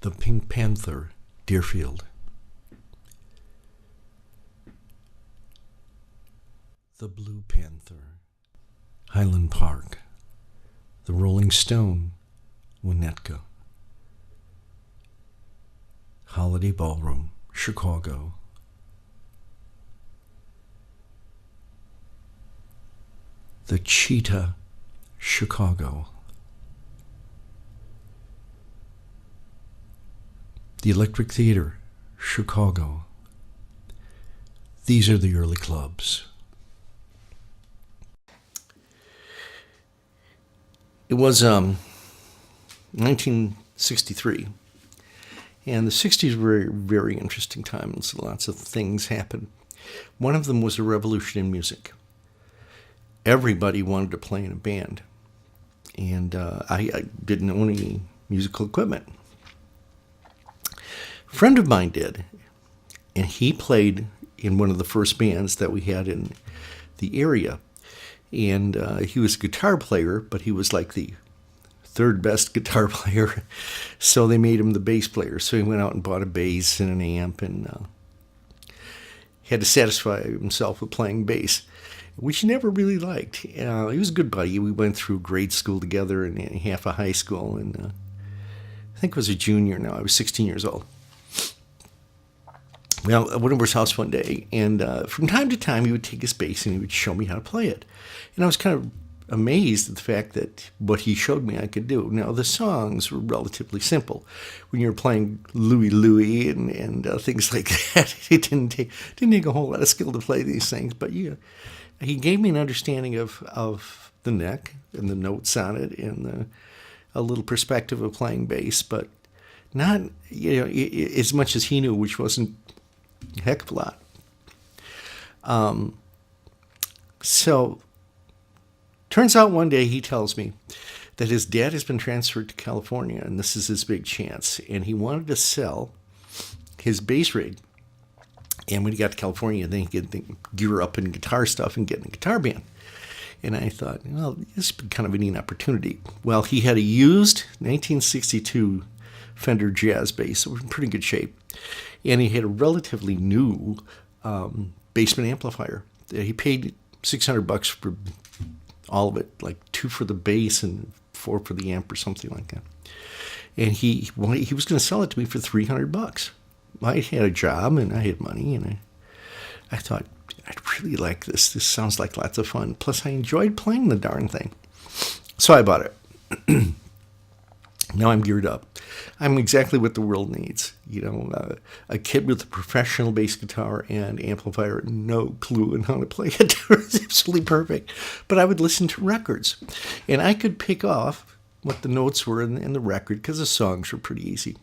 The Pink Panther, Deerfield. The Blue Panther, Highland Park. The Rolling Stone, Winnetka. Holiday Ballroom, Chicago. The Cheetah, Chicago. The Electric Theater, Chicago. These are the early clubs. It was 1963, and the 60s were a very interesting times. Lots of things happened. One of them was a revolution in music. Everybody wanted to play in a band, and I didn't own any musical equipment. A friend of mine did, and he played in one of the first bands that we had in the area. And he was a guitar player, but he was like the third best guitar player. So they made him the bass player. So he went out and bought a bass and an amp and had to satisfy himself with playing bass, which he never really liked. He was a good buddy. We went through grade school together and half of high school. And I think I was a junior now. I was 16 years old. Well, I went over his house one day, and from time to time he would take his bass and he would show me how to play it. And I was kind of amazed at the fact that what he showed me I could do. Now, the songs were relatively simple. When you were playing Louie Louie and things like that, it didn't take a whole lot of skill to play these things. But yeah, he gave me an understanding of the neck and the notes on it and a little perspective of playing bass, but not as much as he knew, which wasn't a heck of a lot. So, turns out one day he tells me that his dad has been transferred to California, and this is his big chance. And he wanted to sell his bass rig. And when he got to California, then he could gear up in guitar stuff and get in a guitar band. And I thought, well, this would be kind of a neat opportunity. Well, he had a used 1962 Fender Jazz bass. It was in pretty good shape. And he had a relatively new basement amplifier. He paid $600 for all of it, like $2 for the bass and $4 for the amp or something like that. And he was going to sell it to me for $300. I had a job and I had money, and I thought, I'd really like this. This sounds like lots of fun. Plus, I enjoyed playing the darn thing. So I bought it. Now I'm geared up. I'm exactly what the world needs. A kid with a professional bass guitar and amplifier, no clue on how to play it. It's absolutely perfect. But I would listen to records, and I could pick off what the notes were in the record because the songs were pretty easy,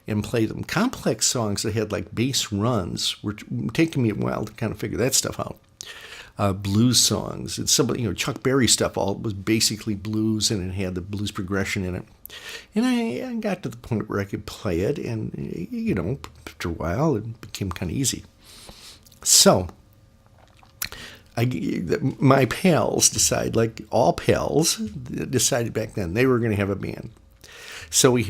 and play them. Complex songs that had like bass runs were taking me a while to kind of figure that stuff out. Blues songs. It's somebody, Chuck Berry stuff, all was basically blues, and it had the blues progression in it. And I got to the point where I could play it, and, after a while, it became kind of easy. So, my pals decided, like all pals, decided back then they were going to have a band. So we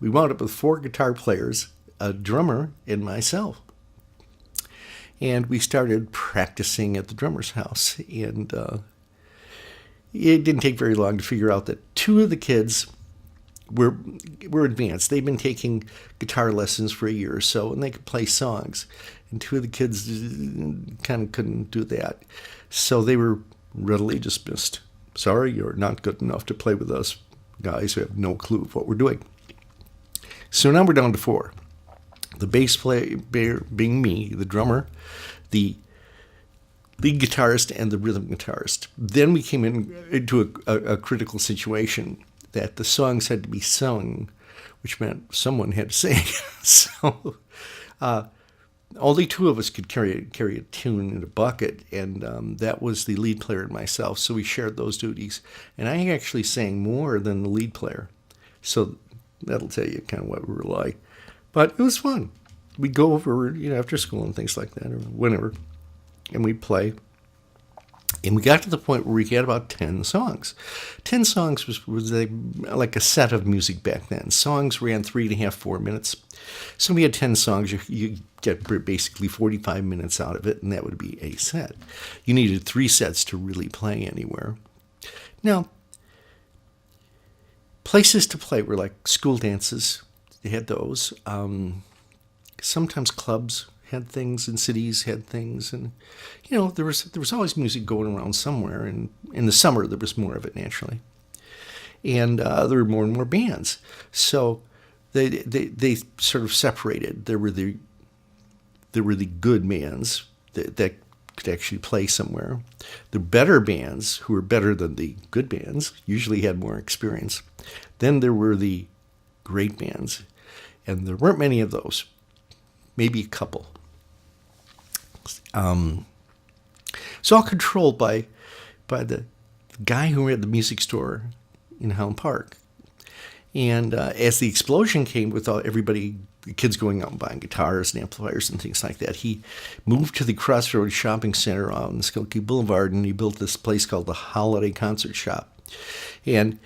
wound up with 4 guitar players, a drummer, and myself. And we started practicing at the drummer's house. And it didn't take very long to figure out that 2 of the kids were advanced. They'd been taking guitar lessons for a year or so, and they could play songs. And 2 of the kids kind of couldn't do that. So they were readily dismissed. Sorry, you're not good enough to play with us guys who have no clue of what we're doing. So now we're down to 4. The bass player being me, the drummer, the lead guitarist, and the rhythm guitarist. Then we came into a critical situation that the songs had to be sung, which meant someone had to sing. So only 2 of us could carry a tune in a bucket, and that was the lead player and myself. So we shared those duties, and I actually sang more than the lead player. So that'll tell you kind of what we were like. But it was fun. We'd go over, after school and things like that, or whenever, and we'd play. And we got to the point where we had about 10 songs. 10 songs was like a set of music back then. Songs ran 3.5, 4 minutes. So we had 10 songs. You get basically 45 minutes out of it, and that would be a set. You needed 3 sets to really play anywhere. Now, places to play were like school dances. They had those. Sometimes clubs had things, and cities had things, and there was always music going around somewhere. And in the summer there was more of it naturally, and there were more and more bands. So they sort of separated. There were the good bands that could actually play somewhere. The better bands, who were better than the good bands, usually had more experience. Then there were the great bands, and there weren't many of those. Maybe a couple. It's all controlled by the guy who ran the music store in Highland Park. And as the explosion came with everybody, the kids going out and buying guitars and amplifiers and things like that, he moved to the Crossroads Shopping Center on Skokie Boulevard, and he built this place called the Holiday Concert Shop. And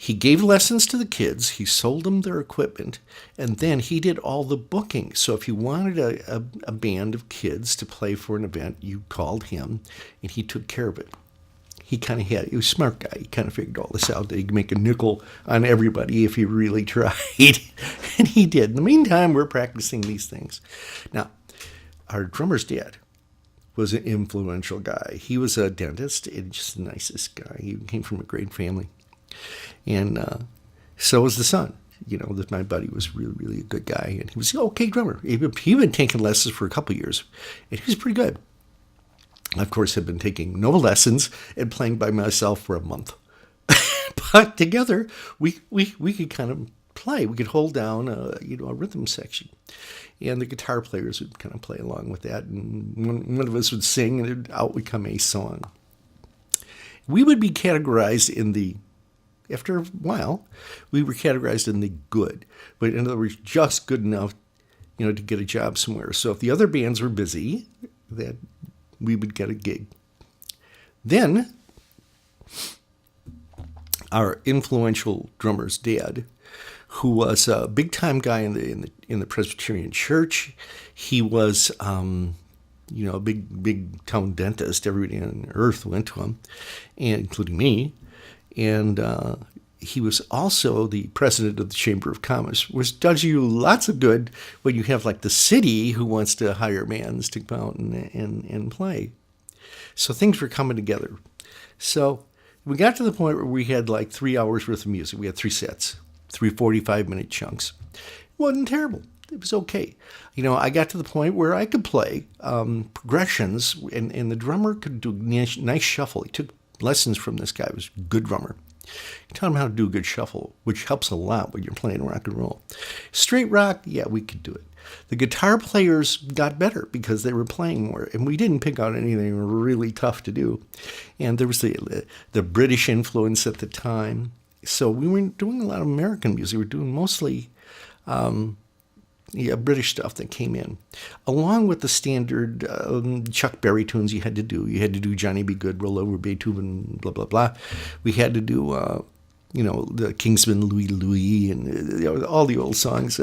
he gave lessons to the kids, he sold them their equipment, and then he did all the booking. So if you wanted a band of kids to play for an event, you called him, and he took care of it. He was a smart guy. He kind of figured all this out, that he could make a nickel on everybody if he really tried. And he did. In the meantime, we're practicing these things. Now, our drummer's dad was an influential guy. He was a dentist and just the nicest guy. He came from a great family. And so was the son. My buddy was really, really a good guy. And he was an okay drummer. He'd been taking lessons for a couple of years, and he was pretty good. I, of course, had been taking no lessons and playing by myself for a month. But together, we could kind of play. We could hold down a rhythm section. And the guitar players would kind of play along with that. And one of us would sing, and out would come a song. We would be categorized after a while, we were categorized in the good. But in other words, just good enough, to get a job somewhere. So if the other bands were busy, that we would get a gig. Then our influential drummer's dad, who was a big time guy in the Presbyterian Church, he was a big town dentist. Everybody on earth went to him, and including me. And he was also the president of the Chamber of Commerce, which does you lots of good when you have like the city who wants to hire bands to come out and play. So things were coming together. So we got to the point where we had like 3 hours worth of music. We had 3 sets, 3 45-minute chunks. It wasn't terrible. It was okay. I got to the point where I could play progressions, and the drummer could do nice shuffle. He took lessons from this guy. He was a good drummer. He taught him how to do a good shuffle, which helps a lot when you're playing rock and roll. Straight rock, yeah, we could do it. The guitar players got better because they were playing more, and we didn't pick out anything really tough to do. And there was the British influence at the time. So we weren't doing a lot of American music. We were doing mostly British stuff that came in, along with the standard Chuck Berry tunes you had to do. You had to do Johnny B. Good, Roll Over Beethoven, blah, blah, blah. We had to do, the Kingsman, Louie Louie, and all the old songs,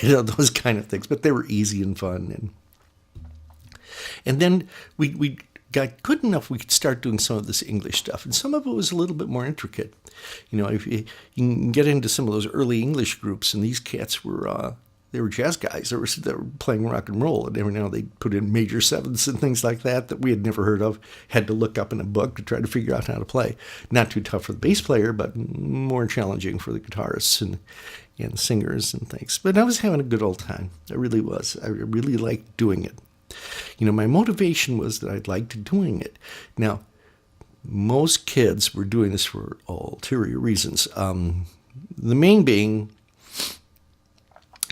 those kind of things. But they were easy and fun. And then we got good enough we could start doing some of this English stuff. And some of it was a little bit more intricate. If you can get into some of those early English groups, and these cats were... They were jazz guys. They were playing rock and roll, and every now and then they'd put in major sevenths and things like that we had never heard of. Had to look up in a book to try to figure out how to play. Not too tough for the bass player, but more challenging for the guitarists and singers and things. But I was having a good old time. I really was. I really liked doing it. My motivation was that I liked doing it. Now, most kids were doing this for ulterior reasons. The main being...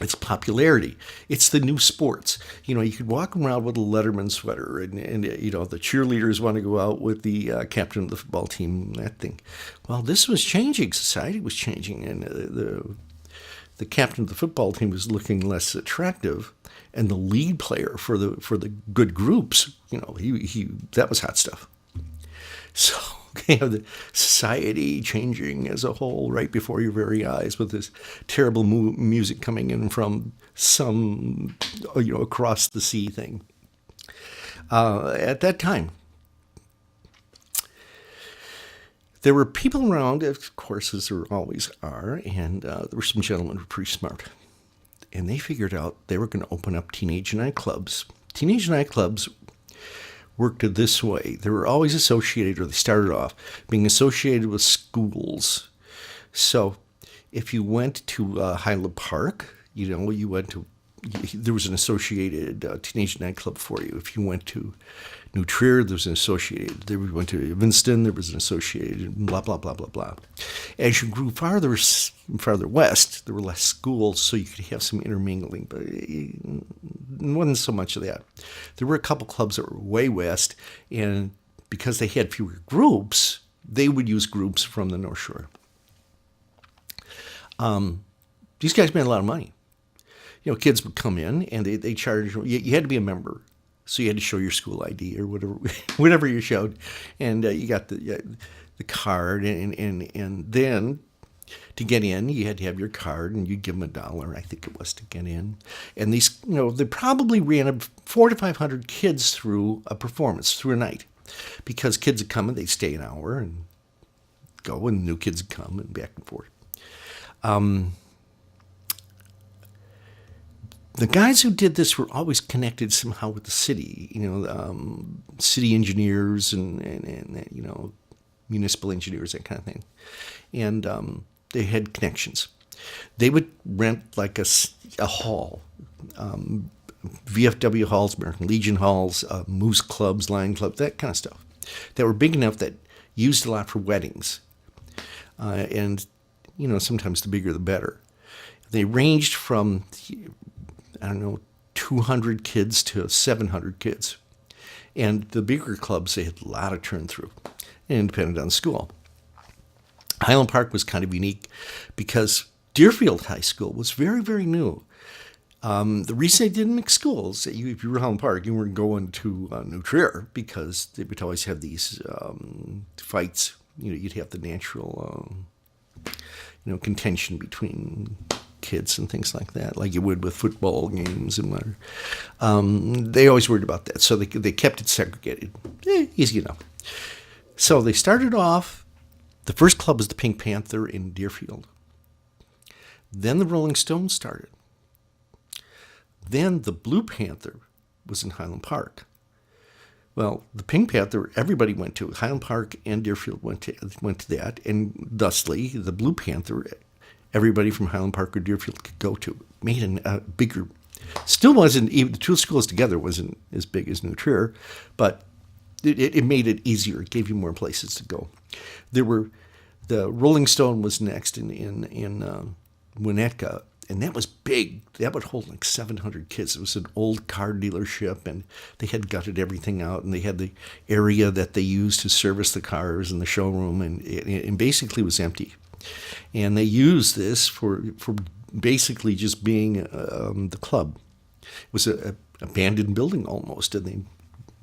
it's popularity. It's the new sports. You could walk around with a Letterman sweater, and the cheerleaders want to go out with the captain of the football team, that thing. Well, this was changing. Society was changing, and the captain of the football team was looking less attractive, and the lead player for the good groups, he that was hot stuff. So you have the society changing as a whole right before your very eyes with this terrible music coming in from some, across the sea thing. At that time, there were people around, of course, as there always are, and there were some gentlemen who were pretty smart. And they figured out they were going to open up teenage nightclubs. Teenage nightclubs worked this way. They were always associated, or they started off being associated with schools. So if you went to Highland Park, you went to, there was an associated teenage nightclub for you. If you went to New Trier, there was an associated. There we went to Evanston, there was an associated, blah, blah, blah, blah, blah. As you grew farther west, there were less schools, so you could have some intermingling, but it wasn't so much of that. There were a couple clubs that were way west, and because they had fewer groups, they would use groups from the North Shore. These guys made a lot of money. Kids would come in, and they charged, you had to be a member. So you had to show your school ID or whatever you showed, and you got the card, and then to get in, you had to have your card, and you'd give them $1, I think it was, to get in. And these, they probably ran 400 to 500 kids through a performance, through a night, because kids would come and they'd stay an hour and go, and new kids would come and back and forth. The guys who did this were always connected somehow with the city, city engineers and municipal engineers, that kind of thing. And they had connections. They would rent like a hall, VFW halls, American Legion halls, Moose clubs, Lion clubs, that kind of stuff, that were big enough that used a lot for weddings. And sometimes the bigger the better. They ranged from 200 kids to 700 kids. And the bigger clubs, they had a lot of turn through, and depended on school. Highland Park was kind of unique because Deerfield High School was very, very new. The reason they didn't mix schools, if you were Highland Park, you weren't going to New Trier, because they would always have these fights. You'd have the natural, contention between kids and things like that, like you would with football games and whatever. They always worried about that, so they kept it segregated. Easy enough. So they started off, the first club was the Pink Panther in Deerfield. Then the Rolling Stones started. Then the Blue Panther was in Highland Park. Well, the Pink Panther, everybody went to. Highland Park and Deerfield went to that, and thusly, the Blue Panther, everybody from Highland Park or Deerfield could go to. Made a bigger, still wasn't, even the two schools together wasn't as big as New Trier, but it made it easier. It gave you more places to go. The Rolling Stone was next in Winnetka, and that was big. That would hold like 700 kids. It was an old car dealership, and they had gutted everything out, and they had the area that they used to service the cars and the showroom, and it basically was empty. And they used this for basically just being the club. It was an abandoned building almost, and they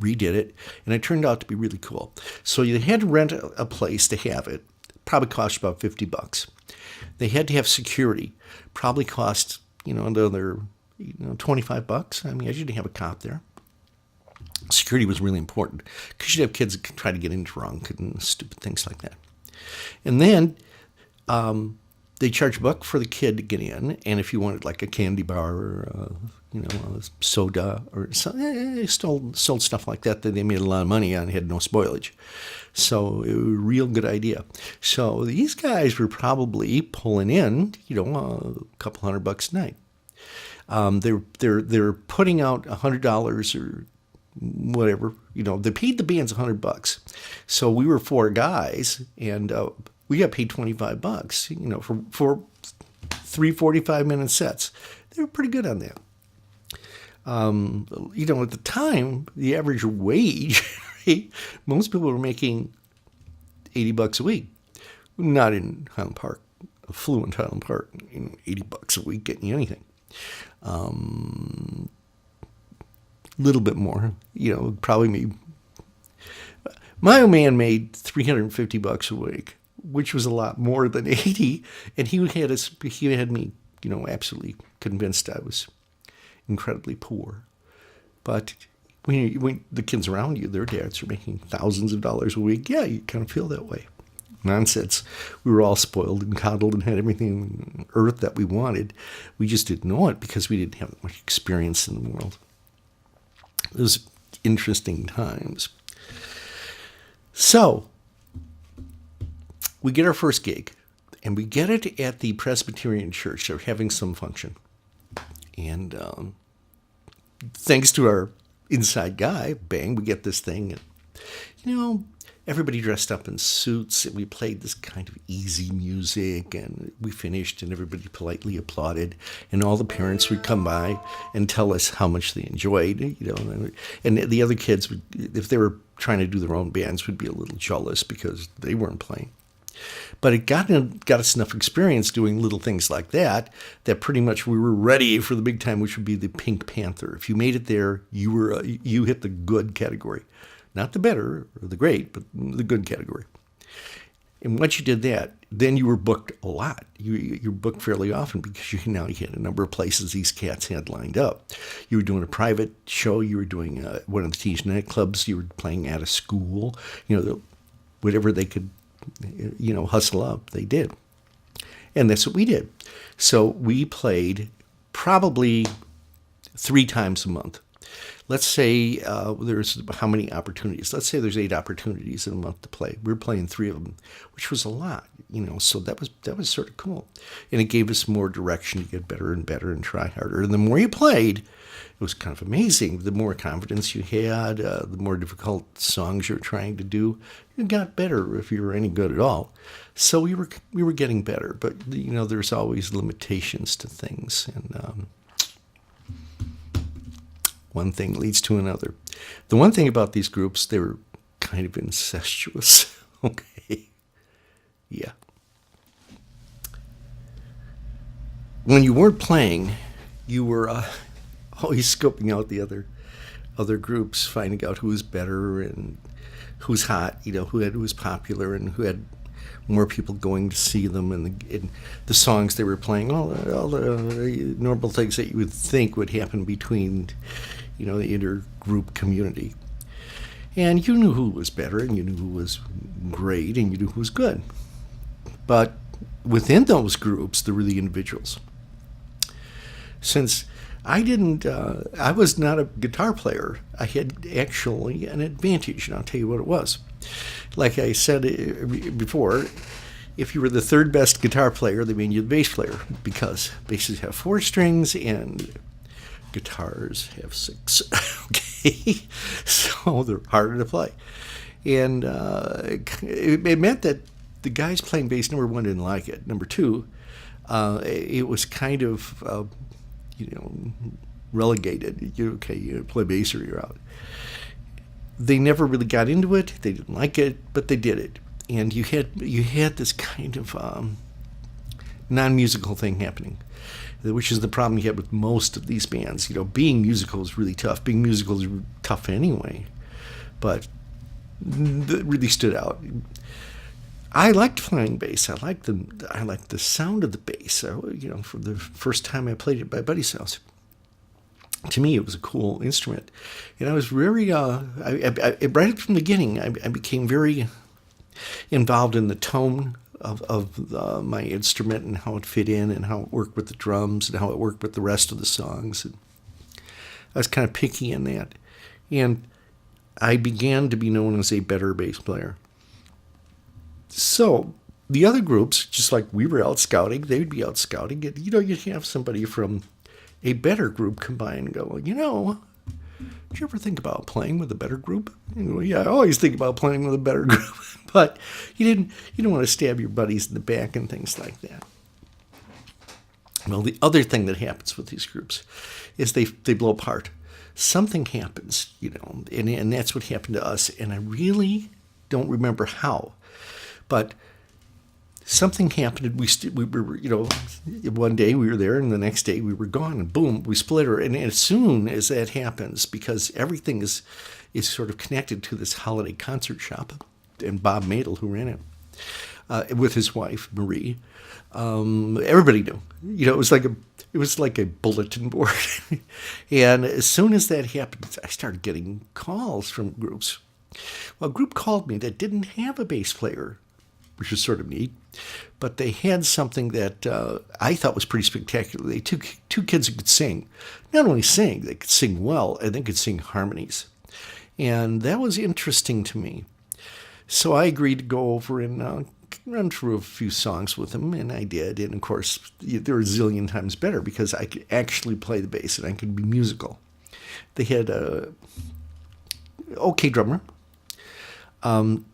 redid it, and it turned out to be really cool. So you had to rent a place to have it. Probably cost about $50. They had to have security. Probably cost another $25. I mean, I didn't have a cop there. Security was really important because you'd have kids that could try to get in drunk and stupid things like that. And then they charge $1 for the kid to get in, and if you wanted like a candy bar or a soda or something, they sold stuff like that they made a lot of money on. Had no spoilage, so it was a real good idea. So these guys were probably pulling in a couple $100 a night. They're putting out $100 or whatever. They paid the bands $100. So we were 4 guys, and we got paid $25, for 3 45-minute sets. They were pretty good on that. At the time, the average wage, right, most people were making $80 a week. Not in Highland Park, affluent Highland Park, $80 a week getting you anything. Little bit more, probably maybe. My old man made $350 a week, which was a lot more than 80, and he had me, absolutely convinced I was incredibly poor. But when the kids around you, their dads are making thousands of dollars a week, yeah, you kind of feel that way. Nonsense. We were all spoiled and coddled and had everything on earth that we wanted. We just didn't know it because we didn't have much experience in the world. It was interesting times. So, we get our first gig, and we get it at the Presbyterian Church. They're having some function. And thanks to our inside guy, bang, we get this thing. And, everybody dressed up in suits, and we played this kind of easy music, and we finished, and everybody politely applauded, and all the parents would come by and tell us how much they enjoyed, and the other kids would, if they were trying to do their own bands, would be a little jealous because they weren't playing. But it got us enough experience doing little things like that pretty much we were ready for the big time, which would be the Pink Panther. If you made it there, you hit the good category. Not the better or the great, but the good category. And once you did that, then you were booked a lot. You were booked fairly often because you had a number of places these cats had lined up. You were doing a private show. You were doing one of the teenage nightclubs. You were playing at a school. Whatever they could, hustle up, they did. And that's what we did. So we played probably 3 times a month. Let's say there's how many opportunities? Let's say there's 8 opportunities in a month to play. We were playing 3 of them, which was a lot, so that was sort of cool. And it gave us more direction to get better and better and try harder. And the more you played, it was kind of amazing. The more confidence you had, the more difficult songs you're trying to do, you got better if you were any good at all. So we were getting better, but there's always limitations to things, and one thing leads to another. The one thing about these groups, they were kind of incestuous. Okay. Yeah. When you weren't playing, you were always scoping out the other groups, finding out who was better and who's hot, who was popular and who had more people going to see them, and the songs they were playing, all the normal things that you would think would happen between the intergroup community. And you knew who was better, and you knew who was great, and you knew who was good. But within those groups, there were the individuals. Since I was not a guitar player, I had actually an advantage, and I'll tell you what it was. Like I said before, if you were the 3rd best guitar player, they made you the bass player, because basses have 4 strings and guitars have 6. Okay, so they're harder to play, and it meant that the guys playing bass, number 1, didn't like it. Number 2, it was kind of relegated. You play bass or you're out. They never really got into it. They didn't like it, but they did it, and you had this kind of non-musical thing happening, which is the problem you have with most of these bands. Being musical is really tough. Being musical is tough anyway, but that really stood out. I liked playing bass. I liked the sound of the bass. For the first time I played it at my buddy's house, to me it was a cool instrument, and I was very right from the beginning. I became very involved in the tone of my instrument and how it fit in and how it worked with the drums and how it worked with the rest of the songs. And I was kind of picky in that. And I began to be known as a better bass player. So the other groups, just like we were out scouting, they would be out scouting. And, you'd have somebody from a better group come by and go, did you ever think about playing with a better group? Yeah, I always think about playing with a better group. But you don't want to stab your buddies in the back and things like that. Well, the other thing that happens with these groups is they blow apart. Something happens, and that's what happened to us. And I really don't remember how, but something happened. We were, one day we were there, and the next day we were gone, and boom, we split her. And as soon as that happens, because everything is is sort of connected to this holiday concert shop, and Bob Madel, who ran it, with his wife Marie. Everybody knew. It was like a bulletin board. And as soon as that happened, I started getting calls from groups. Well, a group called me that didn't have a bass player, which was sort of neat, but they had something that I thought was pretty spectacular. They took two kids who could sing. Not only sing, they could sing well, and they could sing harmonies. And that was interesting to me. So I agreed to go over and run through a few songs with them, and I did. And of course, they were a zillion times better because I could actually play the bass and I could be musical. They had a okay drummer. And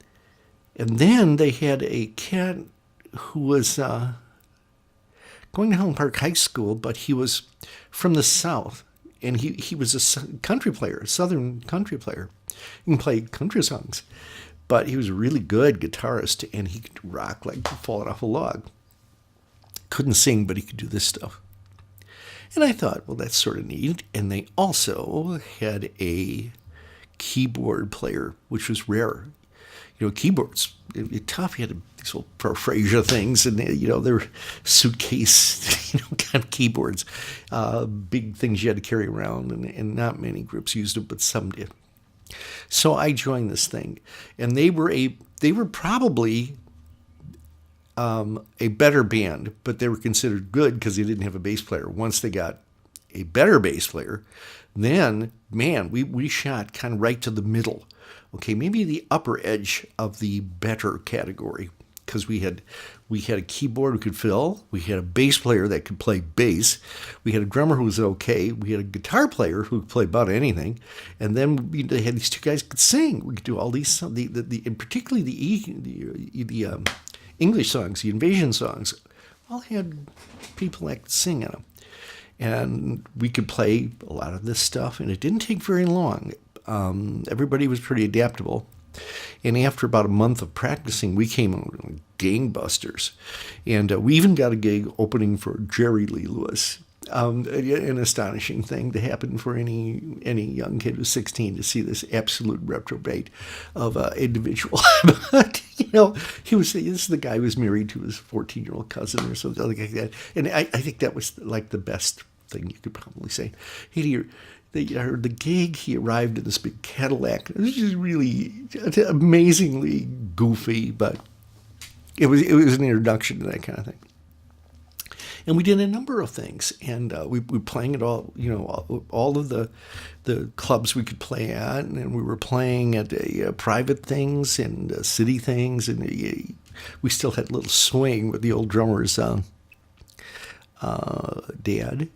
then they had a kid who was going to Highland Park High School, but he was from the South, and he was a country player, a Southern country player. He can play country songs, but he was a really good guitarist, and he could rock like falling off a log. Couldn't sing, but he could do this stuff. And I thought, well, that's sort of neat. And they also had a keyboard player, which was rare. Keyboards, it's tough. You had these little Fraser things, and they're suitcase, kind of keyboards, big things you had to carry around, and not many groups used them, but some did. So I joined this thing, and they were probably a better band, but they were considered good because they didn't have a bass player. Once they got a better bass player, then man, we shot kind of right to the middle. Okay, maybe the upper edge of the better category, because we had a keyboard we could fill, we had a bass player that could play bass, we had a drummer who was okay, we had a guitar player who could play about anything, and then they had these two guys who could sing. We could do all these, and particularly the English songs, the invasion songs, all had people that could sing in them. And we could play a lot of this stuff, and it didn't take very long. Everybody was pretty adaptable. And after about a month of practicing, we came out gangbusters. And we even got a gig opening for Jerry Lee Lewis. An astonishing thing to happen for any young kid who's 16 to see this absolute reprobate of an individual. But, he was this is the guy who was married to his 14-year-old cousin or something like that. And I think that was like the best thing you could probably say. The gig, he arrived in this big Cadillac. It was just really amazingly goofy, but it was an introduction to that kind of thing. And we did a number of things, and we were playing at all of the clubs we could play at, and we were playing at private things and city things, and we still had a little swing with the old drummer's dad.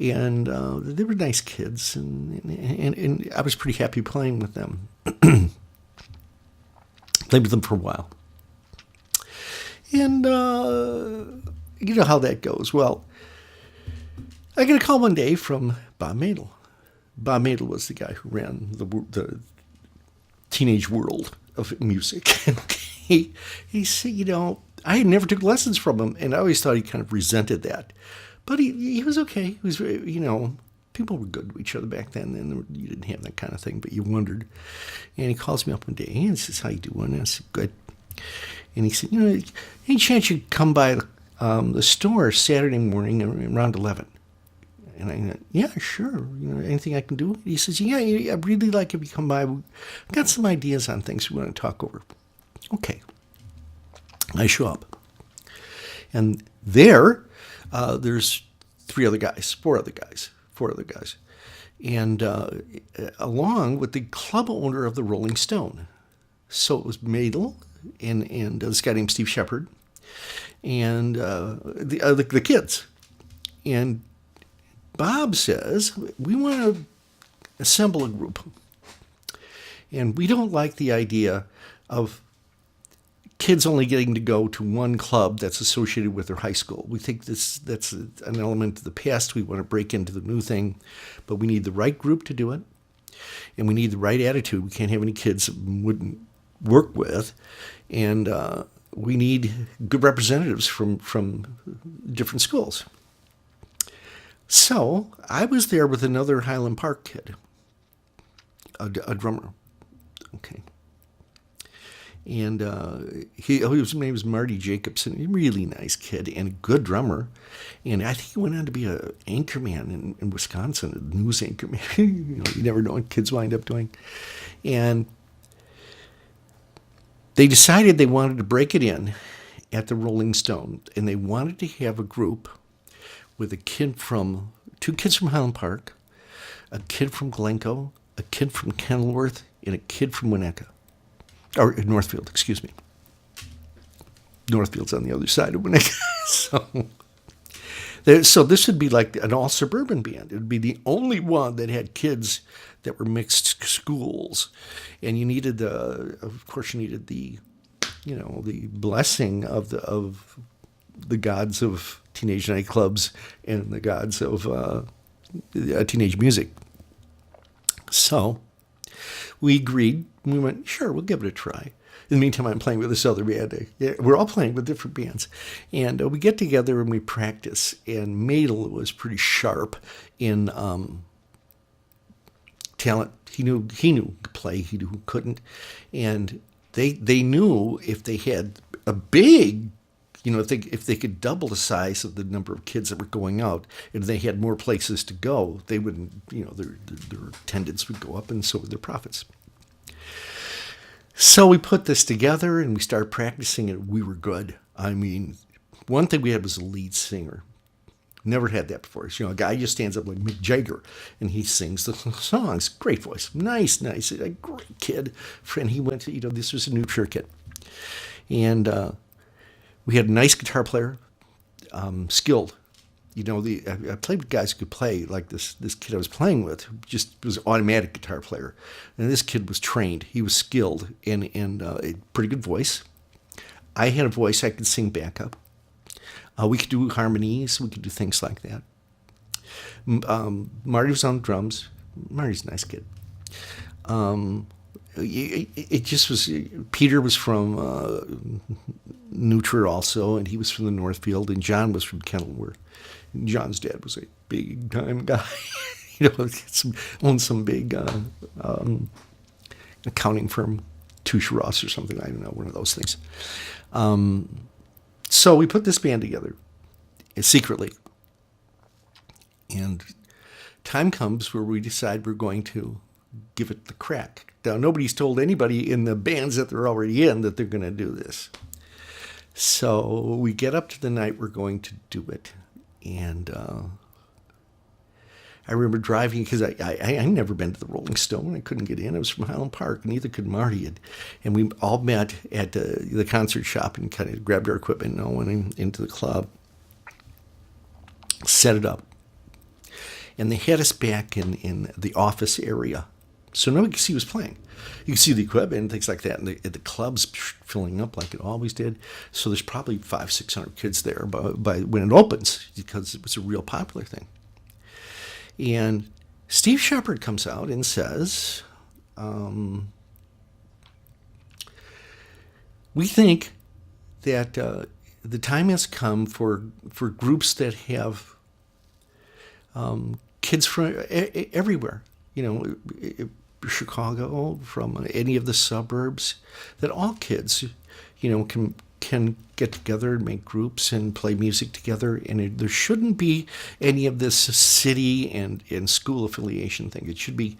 And they were nice kids, and I was pretty happy playing with them. Played with them for a while. And you know how that goes. Well, I got a call one day from Bob Madel. Bob Madel was the guy who ran the teenage world of music. he said, I had never took lessons from him, and I always thought he kind of resented that. But he was okay. He was, people were good to each other back then, and you didn't have that kind of thing, but you wondered. And he calls me up one day, and he says, how you doing? And I said, good. And he said, any chance you'd come by the store Saturday morning around 11? And I said, yeah, sure. Anything I can do? He says, yeah, I'd really like if you come by. I've got some ideas on things we want to talk over. Okay. I show up. And there's four other guys. And along with the club owner of the Rolling Stone. So it was Madel and this guy named Steve Shepard and the kids. And Bob says, we want to assemble a group. And we don't like the idea of kids only getting to go to one club that's associated with their high school. We think that's an element of the past. We want to break into the new thing, but we need the right group to do it, and we need the right attitude. We can't have any kids that we wouldn't work with, and we need good representatives from different schools. So I was there with another Highland Park kid, a drummer. Okay. And his name was Marty Jacobson, a really nice kid and a good drummer. And I think he went on to be an anchorman in Wisconsin, a news anchorman. You never know what kids wind up doing. And they decided they wanted to break it in at the Rolling Stone, and they wanted to have a group with two kids from Highland Park, a kid from Glencoe, a kid from Kenilworth, and a kid from Winnetka. Or Northfield, excuse me. Northfield's on the other side of Winnetka. So this would be like an all-suburban band. It would be the only one that had kids that were mixed schools. And you needed, of course, the blessing of the gods of teenage nightclubs and the gods of teenage music. So we agreed. We went, sure, we'll give it a try. In the meantime, I'm playing with this other band. We're all playing with different bands. And we get together and we practice. And Madel was pretty sharp in talent. He knew to play. He knew who couldn't. And they knew if they had a big, if they could double the size of the number of kids that were going out, and they had more places to go, they wouldn't, their attendance would go up, and so would their profits. So we put this together and we started practicing, and we were good. I mean, one thing we had was a lead singer. Never had that before. A guy just stands up like Mick Jagger and he sings the songs. Great voice. Nice. A great kid. And he went to, this was a New Trier kid. And we had a nice guitar player, skilled. I played with guys who could play, like this kid I was playing with, who just was an automatic guitar player. And this kid was trained. He was skilled and a pretty good voice. I had a voice I could sing backup. We could do harmonies. We could do things like that. Marty was on drums. Marty's a nice kid. It just was, Peter was from New Trier also, and he was from the Northfield, and John was from Kenilworth. John's dad was a big time guy, owned some big accounting firm, Touche Ross or something. I don't know, one of those things. So we put this band together secretly, and time comes where we decide we're going to give it the crack. Now, nobody's told anybody in the bands that they're already in that they're going to do this. So we get up to the night we're going to do it. And I remember driving, because I'd never been to the Rolling Stone. I couldn't get in. I was from Highland Park, and neither could Marty. And we all met at the concert shop and kind of grabbed our equipment and all went into the club, set it up. And they had us back in the office area. So nobody could see who was playing. You could see the equipment and things like that, and the club's filling up like it always did. So there's probably 500-600 kids there by when it opens, because it was a real popular thing. And Steve Shepard comes out and says, we think that the time has come for groups that have kids from everywhere, Chicago, from any of the suburbs, that all kids, can get together and make groups and play music together, and there shouldn't be any of this city and school affiliation thing. It should be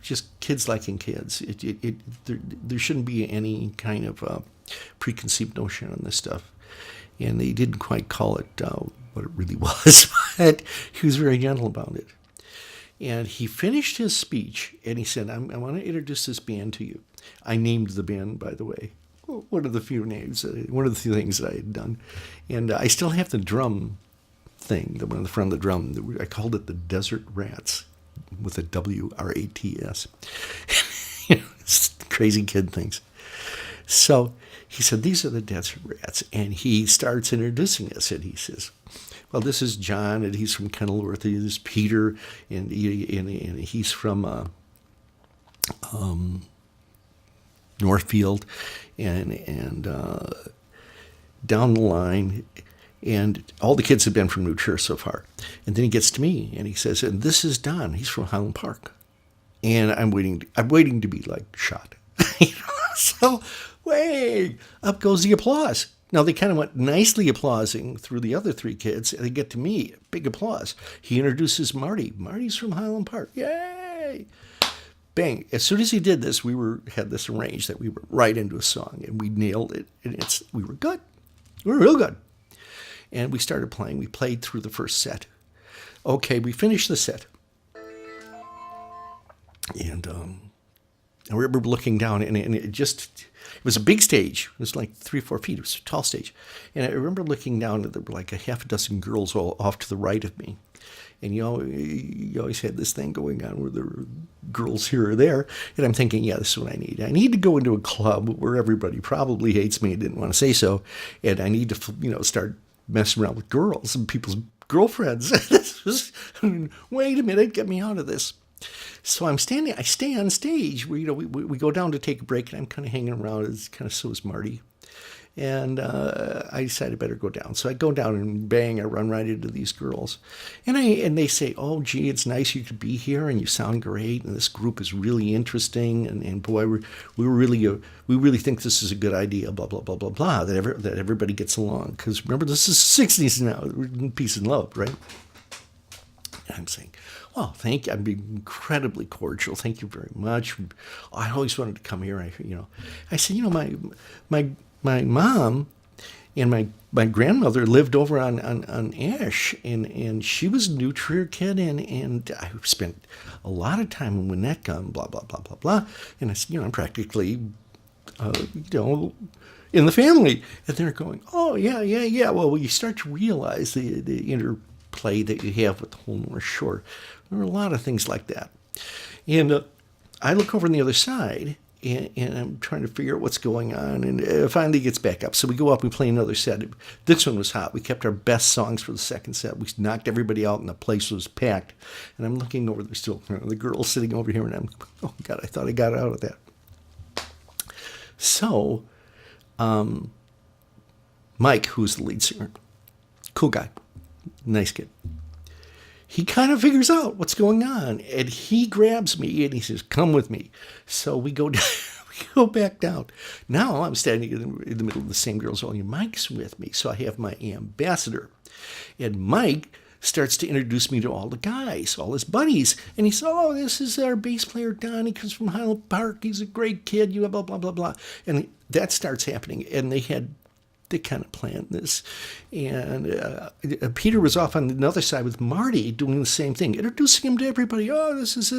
just kids liking kids. There shouldn't be any kind of preconceived notion on this stuff. And they didn't quite call it what it really was, but he was very gentle about it. And he finished his speech, and he said, I want to introduce this band to you. I named the band, by the way. One of the few names, one of the few things that I had done. And I still have the drum thing, the one on the front of the drum. I called it the Desert Rats, with a W-R-A-T-S. Crazy kid things. So he said, these are the Desert Rats. And he starts introducing us, and he says, well, this is John, and he's from Kenilworth. This is Peter, and he's from Northfield, and down the line, and all the kids have been from New Trier so far. And then he gets to me, and he says, and this is Don. He's from Highland Park. and I'm waiting to be like shot. So, way up goes the applause. Now they kind of went nicely applauding through the other three kids, and they get to me. Big applause. He introduces Marty. Marty's from Highland Park. Yay! Bang! As soon as he did this, had this arranged that we were right into a song, and we nailed it. And we were good. We were real good. And we started playing. We played through the first set. Okay, we finished the set. And I remember looking down, and it was a big stage. It was like 3 or 4 feet. It was a tall stage. And I remember looking down, and there were like a half a dozen girls all off to the right of me. And you always had this thing going on where there were girls here or there. And I'm thinking, yeah, this is what I need. I need to go into a club where everybody probably hates me and didn't want to say so. And I need to, start messing around with girls and people's girlfriends. Wait a minute, get me out of this. So I stay on stage where, we go down to take a break, and I'm kind of hanging around. It's kind of, so is Marty. And I decided I better go down. So I go down, and bang, I run right into these girls. And they say, oh, gee, it's nice you could be here, and you sound great, and this group is really interesting, and boy, we really think this is a good idea, blah, blah, blah, blah, blah, that everybody gets along. Because remember, this is the 60s now. We're in peace and love, right? And I'm saying, well, thank you. I'm being incredibly cordial. Thank you very much. I always wanted to come here. I said, my mom and my grandmother lived over on Ash, and she was a New Trier kid, and I spent a lot of time in Winnetka, blah, blah, blah, blah, blah. And I said, I'm practically, in the family. And they're going, oh, yeah. Well, you start to realize the interplay that you have with the whole North Shore. There were a lot of things like that. And I look over on the other side, and I'm trying to figure out what's going on, and it finally gets back up. So we go up, we play another set. This one was hot. We kept our best songs for the second set. We knocked everybody out, and the place was packed. And I'm looking over, there's still the girls sitting over here, and I'm, oh, God, I thought I got out of that. So Mike, who's the lead singer, cool guy, nice kid. He kind of figures out what's going on, and he grabs me and he says, come with me. So we go down, we go back down. Now I'm standing in the middle of the same girls only. Mike's with me. So I have my ambassador, and Mike starts to introduce me to all the guys, all his buddies. And he said, oh, this is our bass player, Don. He comes from Highland Park. He's a great kid, blah, blah, blah, blah. And that starts happening. And they kind of planned this. And Peter was off on another side with Marty doing the same thing, introducing him to everybody. Oh, this is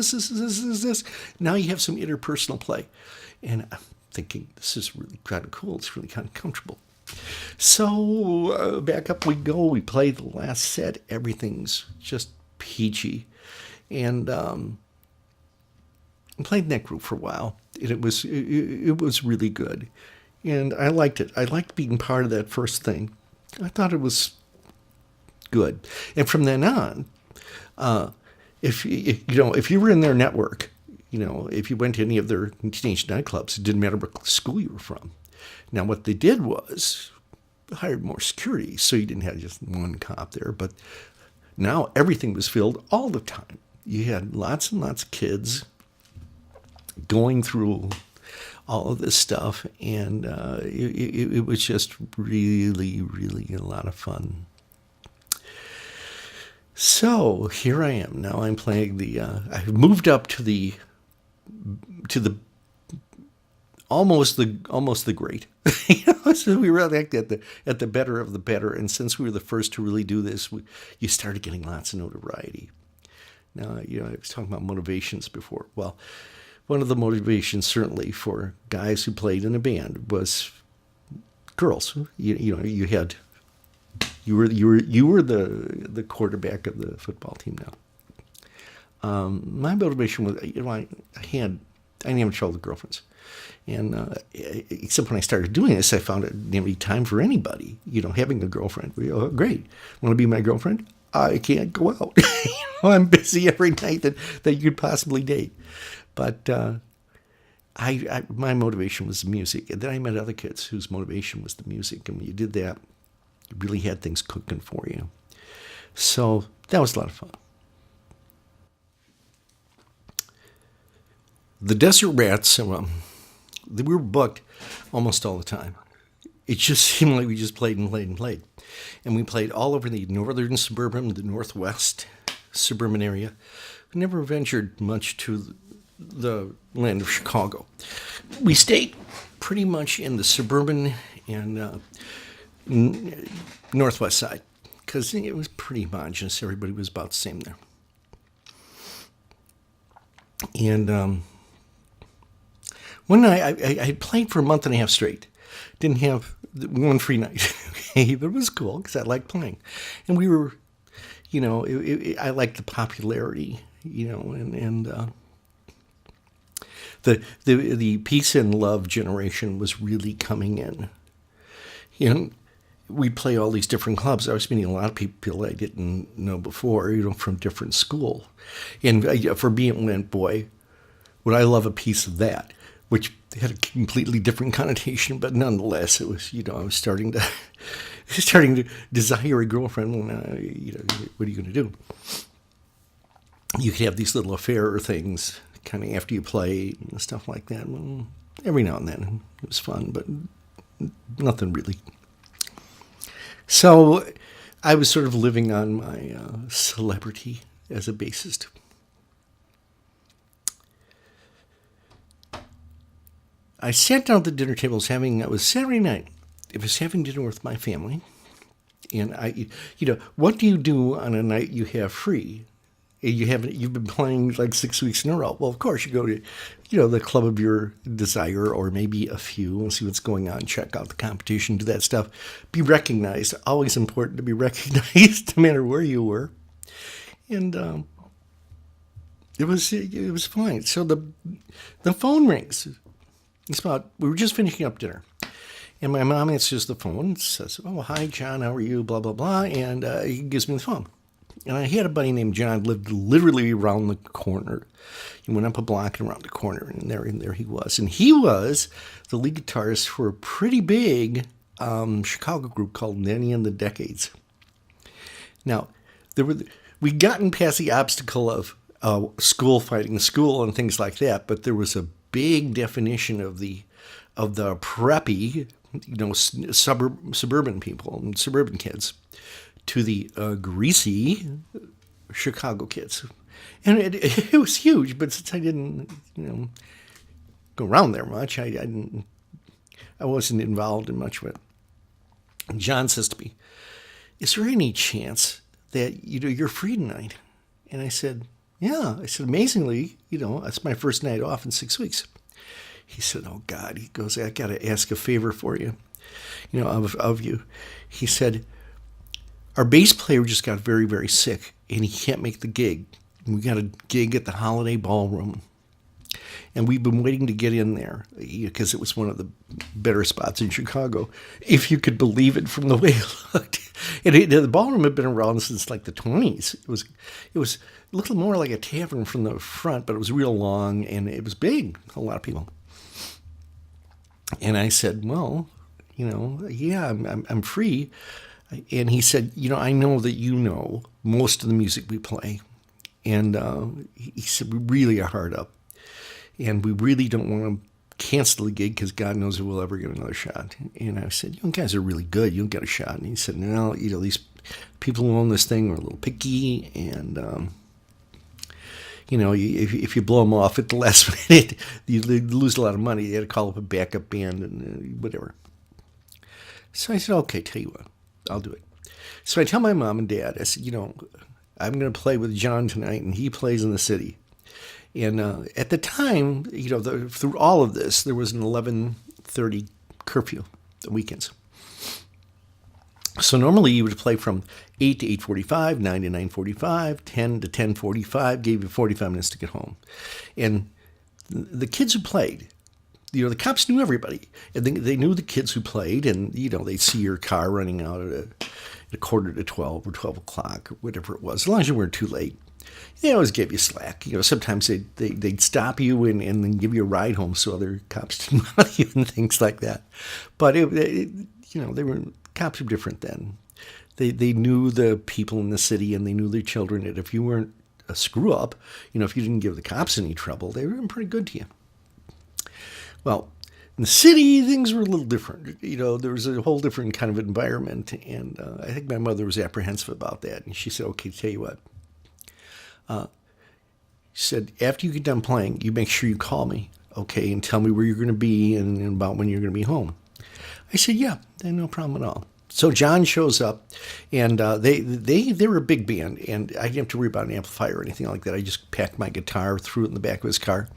this. Now you have some interpersonal play. And I'm thinking, this is really kind of cool. It's really kind of comfortable. So back up we go. We play the last set. Everything's just peachy. And I played in that group for a while. And it was really good. And I liked it. I liked being part of that first thing. I thought it was good. And from then on, if you were in their network, if you went to any of their teenage nightclubs, it didn't matter what school you were from. Now, what they did was hired more security, so you didn't have just one cop there. But now everything was filled all the time. You had lots and lots of kids going through all of this stuff, and it was just really, really a lot of fun. So here I am. Now I'm playing I've moved up to the almost the great. So we were at the better of the better, and since we were the first to really do this, you started getting lots of notoriety. Now, I was talking about motivations before. Well, one of the motivations certainly for guys who played in a band was girls. You were the quarterback of the football team now. My motivation was, I didn't have trouble with girlfriends. And except when I started doing this, I found it didn't have any time for anybody, having a girlfriend. Oh, great. Want to be my girlfriend? I can't go out. I'm busy every night that you could possibly date. But my motivation was the music. And then I met other kids whose motivation was the music. And when you did that, you really had things cooking for you. So that was a lot of fun. The Desert Rats, we were booked almost all the time. It just seemed like we just played and played and played. And we played all over the northern suburban, the northwest suburban area. We never ventured much to the land of Chicago. We stayed pretty much in the suburban and northwest side because it was pretty homogenous. Everybody was about the same there. And one night, I played for a month and a half straight. Didn't have one free night, okay? But it was cool because I liked playing. And we were, I liked the popularity, and the peace and love generation was really coming in. We'd play all these different clubs. I was meeting a lot of people I didn't know before, from different school. And for being a boy, would I love a piece of that? Which had a completely different connotation, but nonetheless, it was, I was starting to desire a girlfriend. Well, what are you going to do? You could have these little affair things kind of after you play and stuff like that. Well, every now and then it was fun, but nothing really. So I was sort of living on my celebrity as a bassist. I sat down at the dinner table. It was Saturday night. I was having dinner with my family. And what do you do on a night you have free? You've been playing like 6 weeks in a row. Well, of course, you go to, the club of your desire, or maybe a few, and see what's going on. Check out the competition, do that stuff. Be recognized. Always important to be recognized, no matter where you were. And it was fine. So the phone rings. We were just finishing up dinner. And my mom answers the phone and says, "Oh, hi, John, how are you, blah, blah, blah." And he gives me the phone. And I had a buddy named John, lived literally around the corner. He went up a block and around the corner, and there he was. And he was the lead guitarist for a pretty big Chicago group called Nanny and the Decades. Now, we'd gotten past the obstacle of school fighting school and things like that, but there was a big definition of the preppy, suburban people and suburban kids to the greasy Chicago kids. And it was huge, but since I didn't, go around there much, I wasn't involved in much of it. And John says to me, "Is there any chance that, you're free tonight?" And I said, "Yeah." I said, "Amazingly, it's my first night off in 6 weeks." He said, "Oh, God." He goes, "I got to ask a favor for you, of you." He said, "Our bass player just got very, very sick, and he can't make the gig. We got a gig at the Holiday Ballroom. And we've been waiting to get in there because it was one of the better spots in Chicago, if you could believe it from the way it looked." And the ballroom had been around since like the 20s. It was a little more like a tavern from the front, but it was real long, and it was big, a lot of people. And I said, "Well, yeah, I'm free." And he said, "I know that most of the music we play." And he said, "We really are hard up. And we really don't want to cancel the gig because God knows if we'll ever get another shot." And I said, "You guys are really good. You'll get a shot." And he said, "No, these people who own this thing are a little picky. And, if you blow them off at the last minute, you lose a lot of money. You had to call up a backup band and whatever." So I said, "Okay, tell you what, I'll do it." So I tell my mom and dad, I said, "I'm going to play with John tonight, and he plays in the city." And at the time, through all of this, there was an 11:30 curfew on weekends. So normally you would play from 8 to 8:45, 9 to 9:45, 10 to 10:45, gave you 45 minutes to get home. And the kids who played, the cops knew everybody. And they knew the kids who played, and, they'd see your car running out at a quarter to 12 or 12 o'clock or whatever it was, as long as you weren't too late. They always gave you slack. Sometimes they'd stop you and then give you a ride home so other cops didn't bother you and things like that. But cops were different then. They knew the people in the city, and they knew their children. And if you weren't a screw up, if you didn't give the cops any trouble, they were pretty good to you. Well, in the city, things were a little different. There was a whole different kind of environment, and I think my mother was apprehensive about that. And she said, okay, tell you what. She said, after you get done playing, you make sure you call me, okay, and tell me where you're going to be and about when you're going to be home. I said, yeah, no problem at all. So John shows up, and they were a big band, and I didn't have to worry about an amplifier or anything like that. I just packed my guitar, threw it in the back of his car.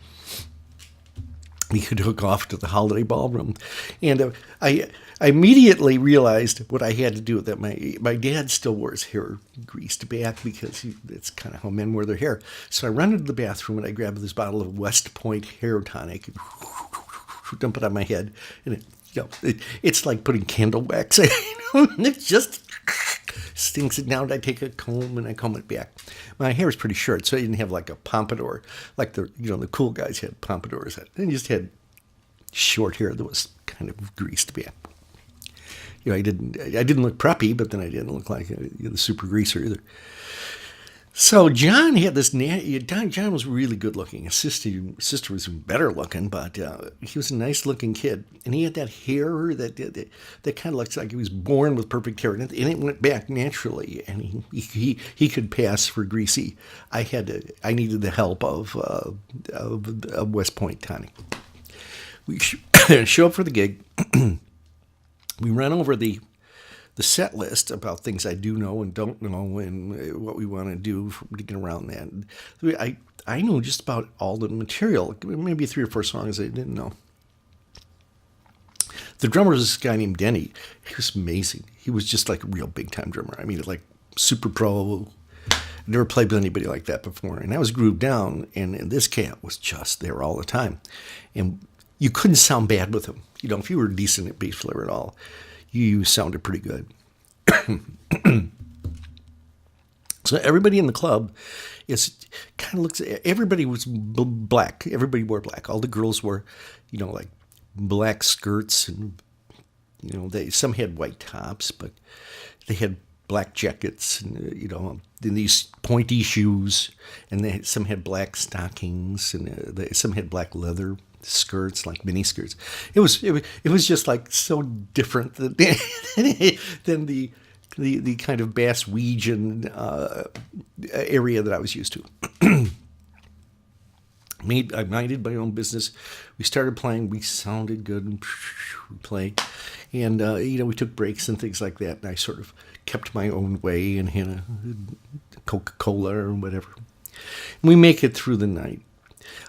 We could hook off to the holiday ballroom. And I immediately realized what I had to do, that my dad still wore his hair greased back because it's kind of how men wear their hair. So I ran into the bathroom and I grabbed this bottle of West Point hair tonic, dump it on my head, and it's like putting candle wax. It just stinks it down. I take a comb and I comb it back. My hair was pretty short, so I didn't have like a pompadour, like the cool guys had pompadours. I just had short hair that was kind of greased back. I didn't look preppy, but then I didn't look like the super greaser either. So John had this. John was really good looking. His sister was better looking, but he was a nice looking kid, and he had that hair that kind of looks like he was born with perfect hair, and it went back naturally, and he could pass for greasy. I needed the help of West Point tonic. We show up for the gig. We ran over the set list about things I do know and don't know and what we want to do to get around that. I knew just about all the material, maybe 3 or 4 songs I didn't know. The drummer was this guy named Denny. He was amazing. He was just like a real big-time drummer. I mean, like super pro. Never played with anybody like that before. And I was grooved down, and this cat was just there all the time. And you couldn't sound bad with him. If you were decent at bass player at all, you sounded pretty good. So everybody in the club everybody was black. Everybody wore black. All the girls wore, like black skirts, and some had white tops, but they had black jackets, and then these pointy shoes, and some had black stockings, and some had black leather skirts, like mini skirts. It was just like so different than the kind of Bass-Weegian area that I was used to. I minded my own business. We started playing. We sounded good. And we played, and we took breaks and things like that. And I sort of kept my own way and had a Coca-Cola or whatever. And we make it through the night.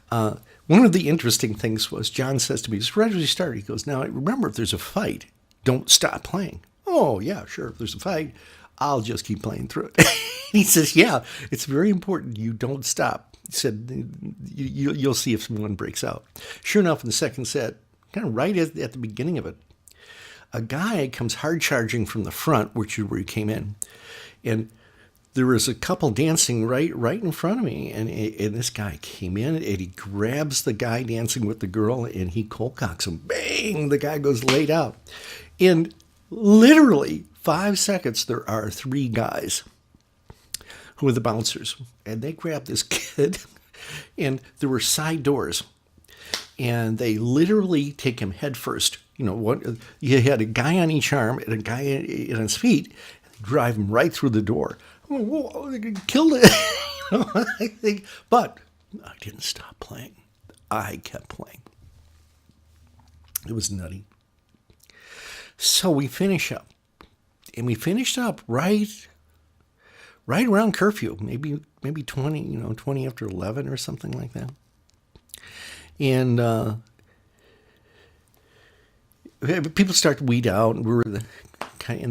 One of the interesting things was John says to me, just right as we started, he goes, now remember, if there's a fight, don't stop playing. Oh, yeah, sure. If there's a fight, I'll just keep playing through it. He says, yeah, it's very important you don't stop. He said, you'll see if someone breaks out. Sure enough, in the second set, kind of right at the beginning of it, a guy comes hard charging from the front, which is where he came in. And there was a couple dancing right in front of me, and this guy came in, and he grabs the guy dancing with the girl, and he cold cocks him. Bang! The guy goes laid out. In literally 5 seconds, there are 3 guys who are the bouncers, and they grab this kid, and there were side doors, and they literally take him head first. You had a guy on each arm and a guy on his feet, and they drive him right through the door. Whoa, they killed it. But I didn't stop playing. I kept playing. It was nutty. So we finish up. And we finished up right around curfew, maybe 20 after 11 or something like that. And people start to weed out, and we're in the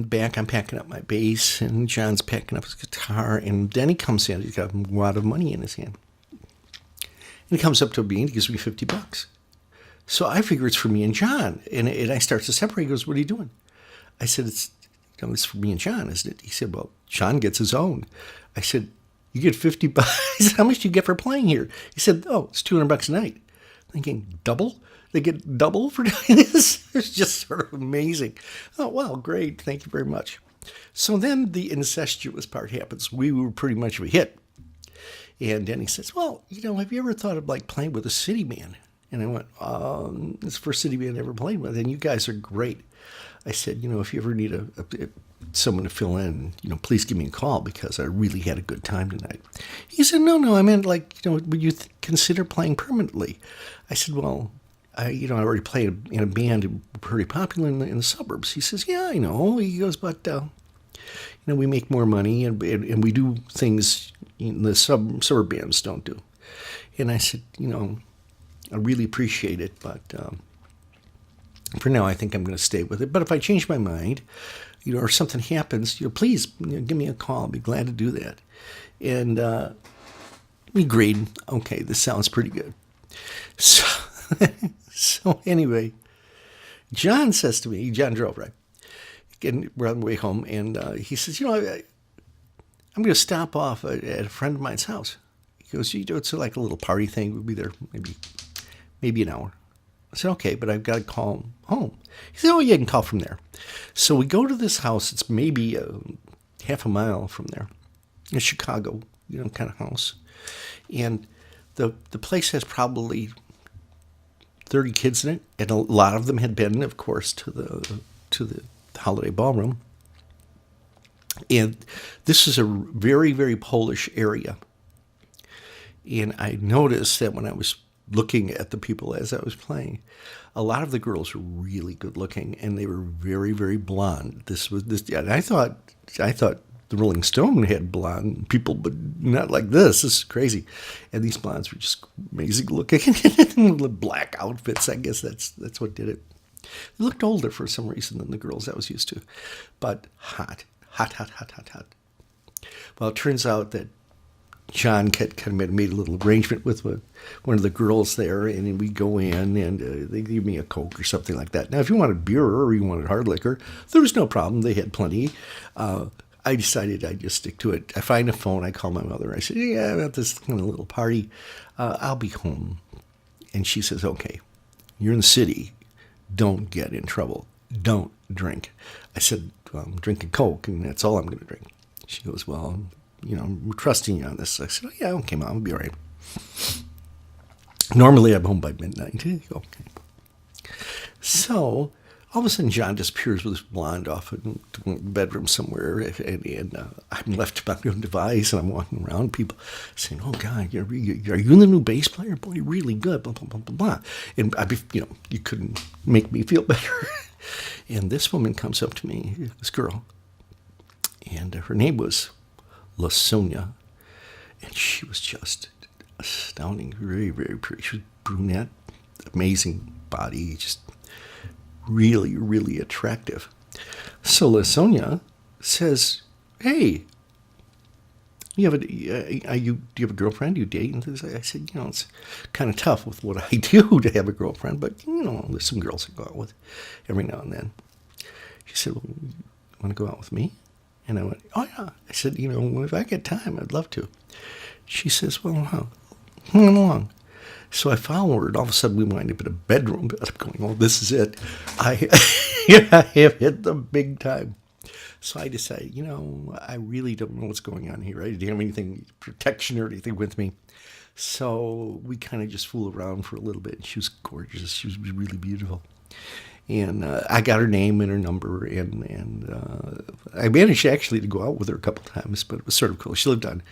back. I'm packing up my bass, and John's packing up his guitar, and then he comes in. He's got a wad of money in his hand. And he comes up to me and he gives me $50. So I figure it's for me and John. And I start to separate. He goes, what are you doing? I said, it's for me and John, isn't it? He said, well, John gets his own. I said, you get $50? I said, how much do you get for playing here? He said, oh, it's $200 a night. Thinking, double? They get double for doing this? It's just sort of amazing. Oh, well, great. Thank you very much. So then the incestuous part happens. We were pretty much of a hit. And then he says, well, have you ever thought of like playing with a city band? And I went, it's the first city band I ever played with, and you guys are great. I said, if you ever need someone to fill in, please give me a call because I really had a good time tonight. He said, no, I meant like, would you consider playing permanently? I said, well, I already played in a band pretty popular in the suburbs. He says, yeah, I know. He goes, but, we make more money and we do things the suburb bands don't do. And I said, I really appreciate it, but for now I think I'm going to stay with it. But if I change my mind, or something happens, please give me a call. I'll be glad to do that. And we agreed, okay, this sounds pretty good. So, so anyway, John says to me, John drove, right? And we're on the way home, and he says, I'm going to stop off at a friend of mine's house. He goes, it's like a little party thing. We'll be there maybe an hour. I said, okay, but I've got to call home. He said, oh, yeah, you can call from there. So we go to this house. It's maybe half a mile from there. In Chicago, kind of house. And the place has probably 30 kids in it. And a lot of them had been, of course, to the holiday ballroom. And this is a very, very Polish area. And I noticed that when I was looking at the people as I was playing, a lot of the girls were really good looking, and they were very, very blonde. And I thought the Rolling Stone had blonde people, but not like this. This is crazy. And these blondes were just amazing looking. Black outfits, I guess that's what did it. They looked older for some reason than the girls I was used to, but hot. Well, it turns out that John kind of made a little arrangement with one of the girls there, and we go in, and they give me a Coke or something like that. Now, if you wanted beer or you wanted hard liquor, there was no problem. They had plenty. I decided I'd just stick to it. I find a phone. I call my mother. I said, yeah, I'm at this kind of little party. I'll be home. And she says, okay, you're in the city. Don't get in trouble. Don't drink. I said, well, I'm drinking Coke, and that's all I'm going to drink. She goes, well, I'm trusting you on this. I said, oh, yeah, okay, Mom, I'll be all right. Normally, I'm home by midnight. Okay. So, all of a sudden, John disappears with his blonde off in the bedroom somewhere, and I'm left to my own device, and I'm walking around, people saying, oh, God, are you the new bass player? Boy, you're really good, blah, blah, blah, blah, blah. And, you couldn't make me feel better. And this woman comes up to me, this girl, and her name was LaSonia, and she was just astounding, very, very pretty. She was brunette, amazing body, just really, really attractive. So LaSonia says, hey, do you have a girlfriend? Do you date? And I said, it's kind of tough with what I do to have a girlfriend, but, there's some girls I go out with every now and then. She said, well, you want to go out with me? And I went, oh, yeah. I said, if I get time, I'd love to. She says, well, come along. So I follow her, and all of a sudden we wind up in a bedroom. I'm going, oh, this is it. I have hit the big time. So I decided, I really don't know what's going on here. I didn't have anything, protection or anything with me. So we kind of just fooled around for a little bit. She was gorgeous. She was really beautiful. And I got her name and her number, and I managed actually to go out with her a couple times, but it was sort of cool. She lived on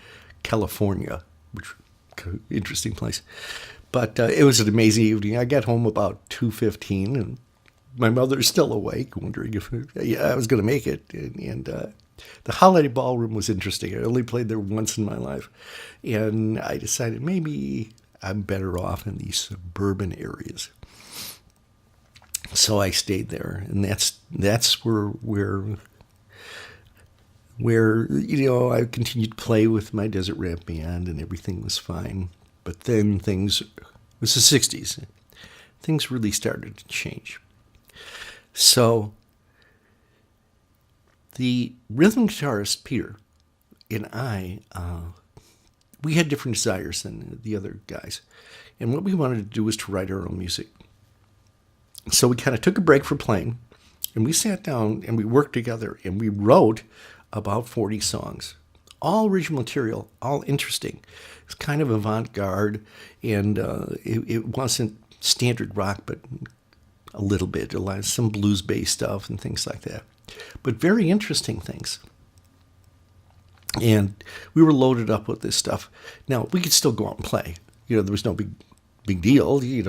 California, which was an interesting place. But it was an amazing evening. I got home about 2:15, and my mother's still awake, wondering if I was going to make it. And the holiday ballroom was interesting. I only played there once in my life, and I decided maybe I'm better off in these suburban areas. So I stayed there, and that's where I continued to play with my Desert Ramp band, and everything was fine. But then it was the 60s. Things really started to change. So the rhythm guitarist, Peter, and I, we had different desires than the other guys. And what we wanted to do was to write our own music. So we kind of took a break from playing, and we sat down and we worked together, and we wrote about 40 songs, All original material, all interesting. It's kind of avant-garde, and it wasn't standard rock, but a little bit, some blues-based stuff and things like that. But very interesting things. And we were loaded up with this stuff. Now, we could still go out and play. There was no big deal. We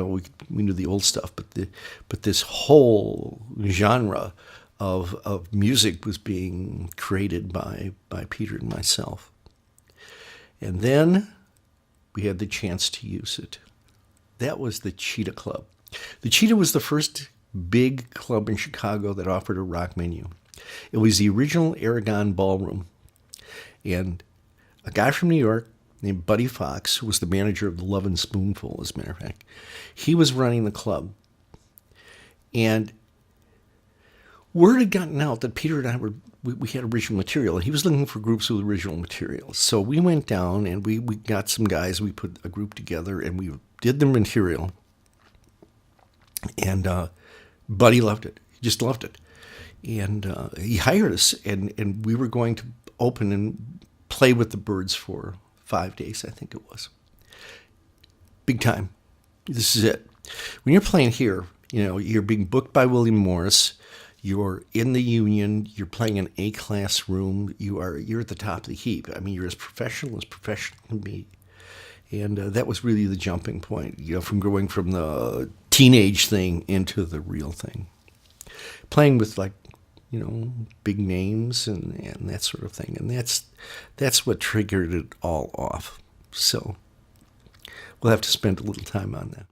knew the old stuff, but this whole genre of music was being created by Peter and myself. And then we had the chance to use it. That was the Cheetah Club. The Cheetah was the first big club in Chicago that offered a rock menu. It was the original Aragon Ballroom. And a guy from New York named Buddy Fox, who was the manager of the Love and Spoonful, as a matter of fact, he was running the club. And word had gotten out that Peter and I we had original material, and he was looking for groups with original material. So we went down and we got some guys, we put a group together, and we did the material. And Buddy loved it. He just loved it. And he hired us, and we were going to open and play with the Byrds for 5 days, I think it was. Big time. This is it. When you're playing here, you're being booked by William Morris. You're in the Union. You're playing an A-class room. You're at the top of the heap. I mean, you're as professional can be. And that was really the jumping point, from going from the teenage thing into the real thing. Playing with big names and that sort of thing. And that's what triggered it all off. So we'll have to spend a little time on that.